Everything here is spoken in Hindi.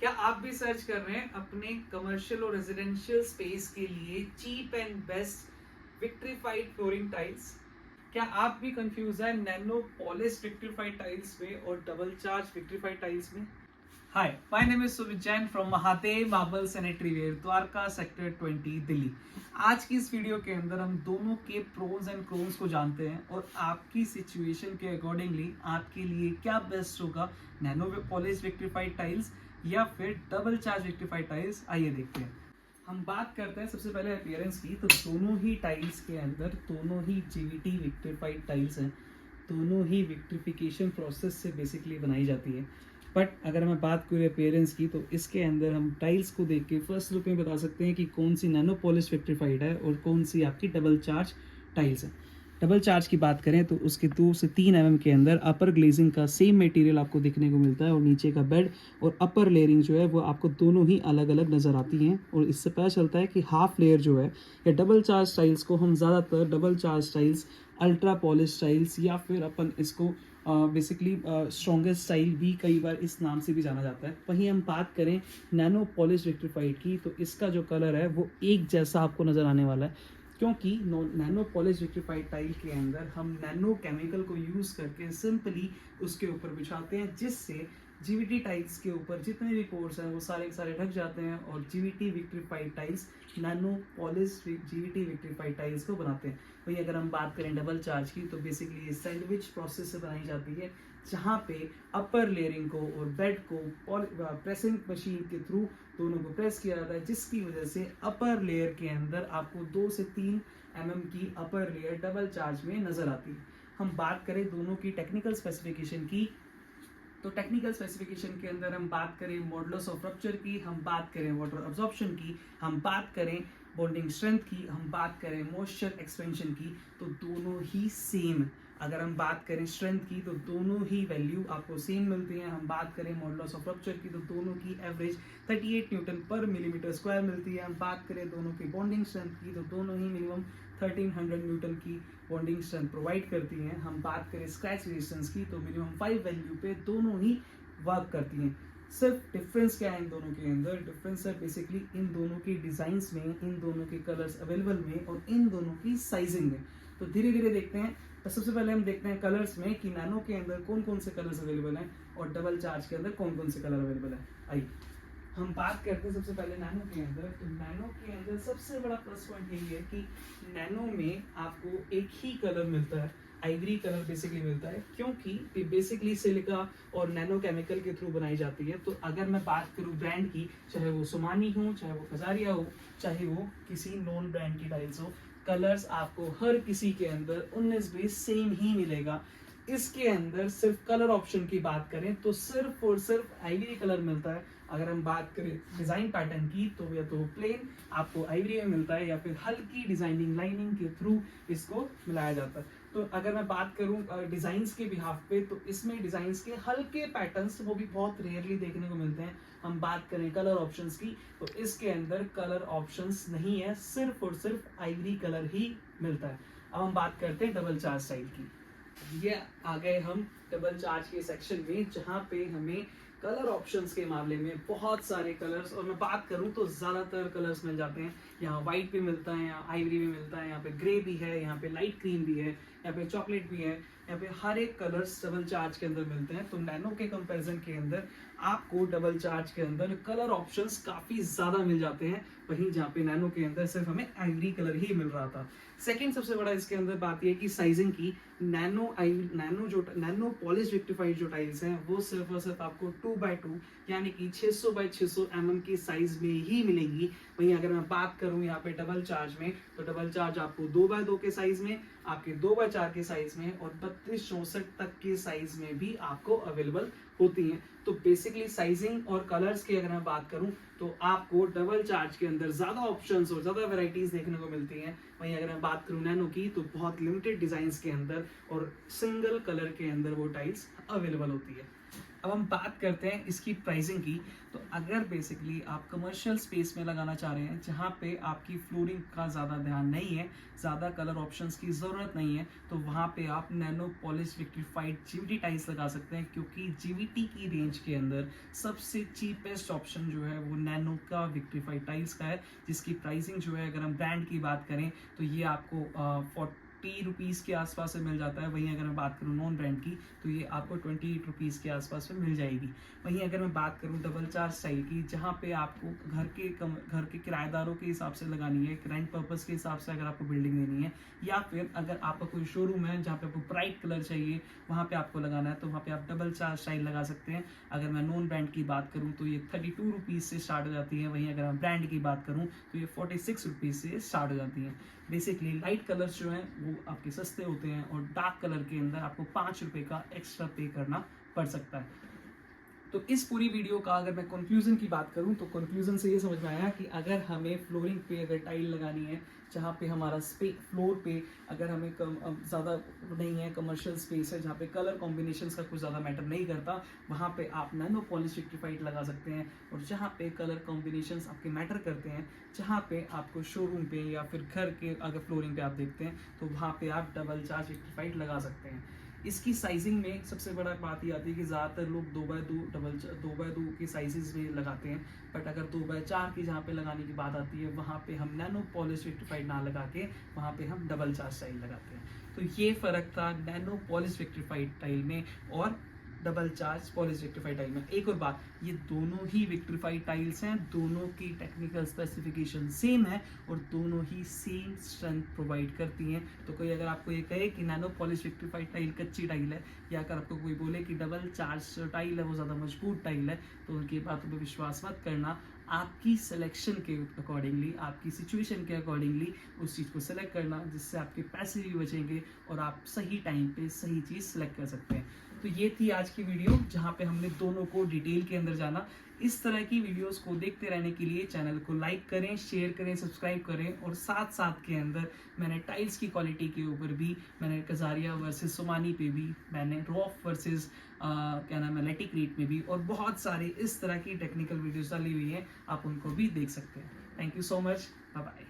क्या आप भी सर्च कर रहे हैं अपने कमर्शियल और रेजिडेंशियल स्पेस के लिए cheap and best vitrified flooring tiles? क्या आप भी कंफ्यूज है नैनो पॉलिश विक्ट्रीफाइड टाइल्स में और डबल चार्ज विक्ट्रीफाइड टाइल्स में? Hi, my name is Sumit Jain from Mahadev marble sanitary ware, Dwarka sector 20, Delhi. आज की इस वीडियो के अंदर हम दोनों के प्रोज एंड कॉन्स को जानते हैं और आपकी सिचुएशन के अकॉर्डिंगली आपके लिए क्या बेस्ट होगा, नैनो पॉलिश विक्ट्रीफाइड टाइल्स या फिर डबल चार्ज विक्ट्रीफाइड टाइल्स। आइए देखते हैं। हम बात करते हैं सबसे पहले अपीयरेंस की, तो दोनों ही टाइल्स के अंदर दोनों ही जीवीटी विक्ट्रीफाइड टाइल्स हैं। दोनों ही विक्ट्रिफिकेशन प्रोसेस से बेसिकली बनाई जाती है। बट अगर मैं बात करूँ अपीयरेंस की, तो इसके अंदर हम टाइल्स को देख के फर्स्ट लुक में बता सकते हैं कि कौन सी नैनो पॉलिश विक्ट्रीफाइड है और कौन सी आपकी डबल चार्ज टाइल्स है। डबल चार्ज की बात करें तो उसके 2 से 3 mm के अंदर अपर ग्लेजिंग का सेम मटेरियल आपको दिखने को मिलता है और नीचे का बेड और अपर लेयरिंग जो है वो आपको दोनों ही अलग अलग नज़र आती हैं। और इससे पता चलता है कि हाफ लेयर जो है या डबल चार्ज टाइल्स को हम ज़्यादातर double charge tiles, ultra polish tiles या फिर अपन इसको बेसिकली स्ट्रॉन्गेस्ट स्टाइल भी कई बार इस नाम से भी जाना जाता है। वहीं हम बात करें नैनो पॉलिश विक्ट्रीफाइड की, तो इसका जो कलर है वो एक जैसा आपको नज़र आने वाला है, क्योंकि नैनो पॉलिश विक्ट्रीफाइड टाइल के अंदर हम नैनो केमिकल को यूज़ करके सिंपली उसके ऊपर बिछाते हैं, जिससे जीवीटी टाइल्स के ऊपर जितने भी पोर्स हैं वो सारे के सारे ढक जाते हैं और GVT vitrified tiles nano polish GVT vitrified tiles को बनाते हैं। वही अगर हम बात करें डबल चार्ज की, तो बेसिकली ये सैंडविच प्रोसेस से बनाई जाती है, जहाँ पे अपर लेयरिंग को और बेड को प्रेसिंग मशीन के थ्रू दोनों को प्रेस किया जाता है, जिसकी वजह से अपर लेयर के अंदर आपको 2 से 3 mm की अपर लेयर डबल चार्ज में नजर आती है। हम बात करें दोनों की टेक्निकल स्पेसिफिकेशन की, तो टेक्निकल स्पेसिफिकेशन के अंदर हम बात करें मॉडुलस ऑफ रप्चर की, हम बात करें वाटर अब्जॉर्प्शन की, हम बात करें बॉन्डिंग स्ट्रेंथ की, हम बात करें मॉइस्चर एक्सपेंशन की, तो दोनों ही सेम। अगर हम बात करें स्ट्रेंथ की, तो दोनों ही वैल्यू आपको सेम मिलती हैं। हम बात करें मॉडुलस ऑफ रप्चर की, तो दोनों की एवरेज 38 न्यूटन पर मिलीमीटर स्क्वायर मिलती है। हम बात करें दोनों की बॉन्डिंग स्ट्रेंथ की, तो दोनों ही मिनिमम 1300 न्यूटन की बॉन्डिंग स्ट्रेंथ प्रोवाइड करती हैं। हम बात करें स्क्रैच रेजिस्टेंस की, तो मिनिमम 5 वैल्यू पे दोनों ही वर्क करती हैं। सिर्फ डिफरेंस क्या है इन दोनों के अंदर? डिफरेंस है बेसिकली इन दोनों की डिजाइन्स में, इन दोनों के कलर्स अवेलेबल में और इन दोनों की साइजिंग में। तो धीरे धीरे देखते हैं। तो सबसे पहले हम देखते हैं कलर्स में कि नैनो के अंदर कौन कौन से कलर्स अवेलेबल हैं और डबल चार्ज के अंदर कौन कौन से कलर अवेलेबल है। आइए हम बात करते हैं सबसे पहले नैनो के अंदर। तो नैनो के अंदर सबसे बड़ा प्लस पॉइंट यही है कि नैनो में आपको एक ही कलर मिलता है, आइवरी कलर बेसिकली मिलता है, क्योंकि बेसिकली सिलिका और नैनो केमिकल के थ्रू बनाई जाती है। तो अगर मैं बात करूं ब्रांड की, चाहे वो सोमानी हो, चाहे वो खजारिया हो, चाहे वो किसी नॉन ब्रांड की टाइल्स हो, कलर्स आपको हर किसी के अंदर 19-20 सेम ही मिलेगा। इसके अंदर सिर्फ कलर ऑप्शन की बात करें तो सिर्फ और सिर्फ आइवरी कलर मिलता है। अगर हम बात करें डिजाइन पैटर्न की, तो या तो प्लेन आपको आइवरी में मिलता है या फिर हल्की डिजाइनिंग लाइनिंग के थ्रू इसको मिलाया जाता है। तो अगर मैं बात करूं डिजाइन्स के बिहाफ पे, तो इसमें डिजाइन्स के हल्के पैटर्न्स वो भी बहुत रेयरली देखने को मिलते हैं। हम बात करें कलर ऑप्शंस की, तो इसके अंदर कलर ऑप्शंस नहीं है, सिर्फ और सिर्फ आइवरी कलर ही मिलता है। अब हम बात करते हैं डबल चार्ज स्टाइल की। ये आ गए हम डबल चार्ज के सेक्शन में, जहाँ पे हमें कलर ऑप्शंस के मामले में बहुत सारे कलर्स, और मैं बात करूं तो ज़्यादातर कलर्स मिल जाते हैं। यहाँ वाइट भी मिलता है, यहाँ आइवरी भी मिलता है, यहाँ पे ग्रे भी है, यहाँ पे लाइट क्रीम भी है, यहाँ पे चॉकलेट भी है, यहाँ पे हर एक कलर्स डबल चार्ज के अंदर मिलते हैं। तो नैनो के कंपैरिजन के अंदर आपको डबल चार्ज के अंदर कलर ऑप्शंस काफ़ी ज़्यादा मिल जाते हैं, वहीं जहाँ पे नैनो के अंदर सिर्फ हमें आइवरी कलर ही मिल रहा था। सेकेंड सबसे बड़ा इसके अंदर बात यह कि साइजिंग की, नैनो पॉलिश विक्ट्रीफाइड जो टाइल्स हैं वो सिर्फ और सिर्फ आपको 2x2 यानी कि 600x600 mm की साइज में ही मिलेंगी। वहीं अगर मैं बात करूं यहाँ पे डबल चार्ज में, तो डबल चार्ज आपको 2x2 के साइज में, आपके 2x4 के साइज में और 32-64 तक के साइज में भी आपको अवेलेबल होती हैं। तो बेसिकली साइजिंग और कलर्स की अगर मैं बात करूं, तो आपको डबल चार्ज के अंदर ज्यादा ऑप्शंस और ज्यादा वैरायटीज देखने को मिलती हैं। वहीं अगर मैं बात करूं नैनो की, तो बहुत लिमिटेड डिजाइन्स के अंदर और सिंगल कलर के अंदर वो टाइल्स अवेलेबल होती है। अब हम बात करते हैं इसकी प्राइसिंग की। तो अगर बेसिकली आप कमर्शियल स्पेस में लगाना चाह रहे हैं जहाँ पे आपकी फ्लोरिंग का ज़्यादा ध्यान नहीं है, ज़्यादा कलर ऑप्शंस की ज़रूरत नहीं है, तो वहाँ पे आप नैनो पॉलिश विक्ट्रीफाइड जीवीटी टाइल्स लगा सकते हैं, क्योंकि जीवीटी की रेंज के अंदर सबसे चीपेस्ट ऑप्शन जो है वो नैनो का विक्ट्रीफाइड टाइल्स का है, जिसकी प्राइसिंग जो है अगर हम ब्रांड की बात करें तो ये आपको 40 रुपीज़ के आसपास में मिल जाता है। वहीं अगर मैं बात करूँ नॉन ब्रांड की तो ये आपको 28 रुपीज़ के आसपास में मिल जाएगी। वहीं अगर मैं बात करूँ डबल चार्ज स्टाइल की, जहाँ पे आपको घर के किराएदारों के हिसाब से लगानी है, रेंट पर्पस के हिसाब से अगर आपको बिल्डिंग देनी है, या फिर अगर आपका कोई शोरूम है जहाँ पे आपको ब्राइट कलर चाहिए वहाँ पे आपको लगाना है, तो वहाँ पे आप डबल चार्ज स्टाइल लगा सकते हैं। अगर मैं नॉन ब्रांड की बात करूँ तो ये 32 रुपीज़ से स्टार्ट हो जाती है। वहीं अगर मैं ब्रांड की बात करूँ तो ये 46 रुपीज़ से स्टार्ट हो जाती है। बेसिकली लाइट कलर्स जो हैं वो आपके सस्ते होते हैं, और डार्क कलर के अंदर आपको 5 रुपये का एक्स्ट्रा पे करना पड़ सकता है। तो इस पूरी वीडियो का अगर मैं कंक्लूजन की बात करूं तो कंक्लूजन से ये समझ में आया कि अगर हमें फ्लोरिंग पे अगर टाइल लगानी है जहाँ पे हमारा फ्लोर पे अगर हमें ज़्यादा नहीं है, कमर्शियल स्पेस है जहाँ पे कलर कॉम्बिनेशंस का कुछ ज़्यादा मैटर नहीं करता, वहाँ पे आप नैनो पॉलिश विक्ट्रीफाइड लगा सकते हैं। और जहाँ पे कलर कॉम्बिनेशंस आपके मैटर करते हैं, जहाँ पे आपको शोरूम पे या फिर घर के अगर फ्लोरिंग पे आप देखते हैं, तो वहाँ पे आप डबल चार्ज विक्ट्रीफाइड लगा सकते हैं। इसकी साइजिंग में सबसे बड़ा बात ये आती है कि ज़्यादातर लोग 2x2 के साइजेस में लगाते हैं, बट अगर 2x4 की जहाँ पे लगाने की बात आती है वहाँ पे हम नैनो पॉलिश विक्ट्रीफाइड ना लगा के वहाँ पे हम डबल चार्ज टाइल लगाते हैं। तो ये फ़र्क था नैनो पॉलिश विक्ट्रीफाइड टाइल में और double charge polish vitrified tile में। एक और बात, ये दोनों ही विक्ट्रीफाइड टाइल्स हैं, दोनों की टेक्निकल स्पेसिफिकेशन सेम है और दोनों ही सेम स्ट्रेंथ प्रोवाइड करती हैं। तो कोई अगर आपको ये कहे कि नैनो पॉलिश विक्ट्रीफाइड टाइल कच्ची टाइल है, या अगर आपको कोई बोले कि डबल चार्ज टाइल है वो ज़्यादा मजबूत टाइल है, तो उनकी बातों पर विश्वास मत करना। आपकी सिलेक्शन के अकॉर्डिंगली, आपकी सिचुएशन के अकॉर्डिंगली उस चीज़ को सिलेक्ट करना, जिससे आपके पैसे भी बचेंगे और आप सही टाइम पे सही चीज़ सिलेक्ट कर सकते हैं। तो ये थी आज की वीडियो जहाँ पे हमने दोनों को डिटेल के अंदर जाना। इस तरह की वीडियोस को देखते रहने के लिए चैनल को लाइक करें, शेयर करें, सब्सक्राइब करें, और साथ साथ के अंदर मैंने टाइल्स की क्वालिटी के ऊपर भी, मैंने कजारिया वर्सेस सोमानी पे भी, मैंने रॉफ वर्सेस क्या नाम है लेटिक्रीट में भी, और बहुत सारे इस तरह की टेक्निकल वीडियोस डाली हुई हैं, आप उनको भी देख सकते हैं। Thank you so much, bye bye.